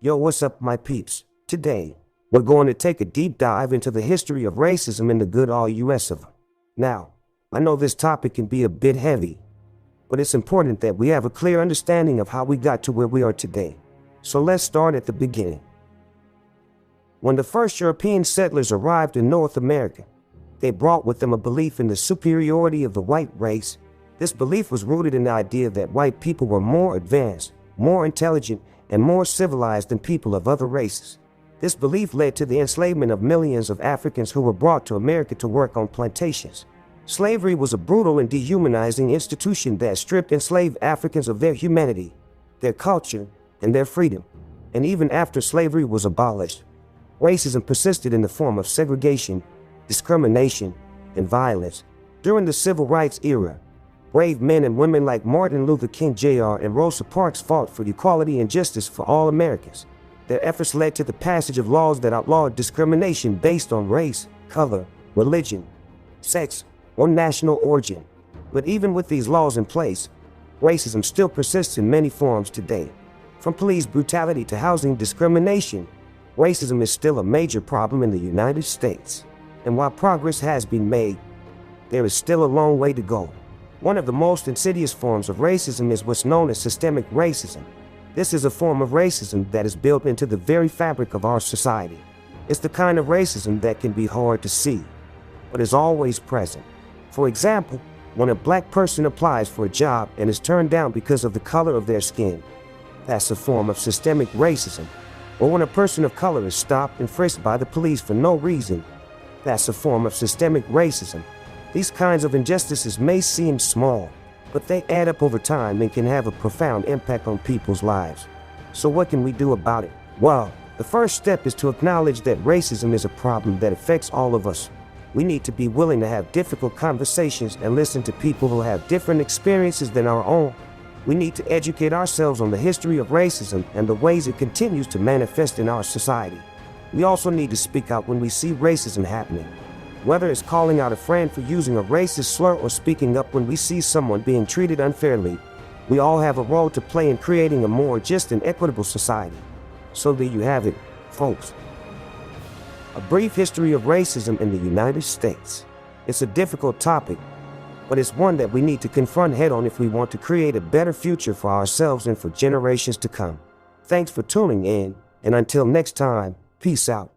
Yo, what's up, my peeps? Today, we're going to take a deep dive into the history of racism in the good old US of. Now, I know this topic can be a bit heavy, but it's important that we have a clear understanding of how we got to where we are today. So let's start at the beginning. When the first European settlers arrived in North America, they brought with them a belief in the superiority of the white race. This belief was rooted in the idea that white people were more advanced, more intelligent, and more civilized than people of other races. This belief led to the enslavement of millions of Africans who were brought to America to work on plantations. Slavery was a brutal and dehumanizing institution that stripped enslaved Africans of their humanity, their culture, and their freedom. And even after slavery was abolished, racism persisted in the form of segregation, discrimination, and violence. During the Civil Rights era, brave men and women like Martin Luther King Jr. and Rosa Parks fought for equality and justice for all Americans. Their efforts led to the passage of laws that outlawed discrimination based on race, color, religion, sex, or national origin. But even with these laws in place, racism still persists in many forms today. From police brutality to housing discrimination, racism is still a major problem in the United States. And while progress has been made, there is still a long way to go. One of the most insidious forms of racism is what's known as systemic racism. This is a form of racism that is built into the very fabric of our society. It's the kind of racism that can be hard to see, but is always present. For example, when a black person applies for a job and is turned down because of the color of their skin, that's a form of systemic racism. Or when a person of color is stopped and frisked by the police for no reason, that's a form of systemic racism. These kinds of injustices may seem small, but they add up over time and can have a profound impact on people's lives. So what can we do about it? Well, the first step is to acknowledge that racism is a problem that affects all of us. We need to be willing to have difficult conversations and listen to people who have different experiences than our own. We need to educate ourselves on the history of racism and the ways it continues to manifest in our society. We also need to speak out when we see racism happening. Whether it's calling out a friend for using a racist slur or speaking up when we see someone being treated unfairly, we all have a role to play in creating a more just and equitable society. So there you have it, folks. A brief history of racism in the United States. It's a difficult topic, but it's one that we need to confront head-on if we want to create a better future for ourselves and for generations to come. Thanks for tuning in, and until next time, peace out.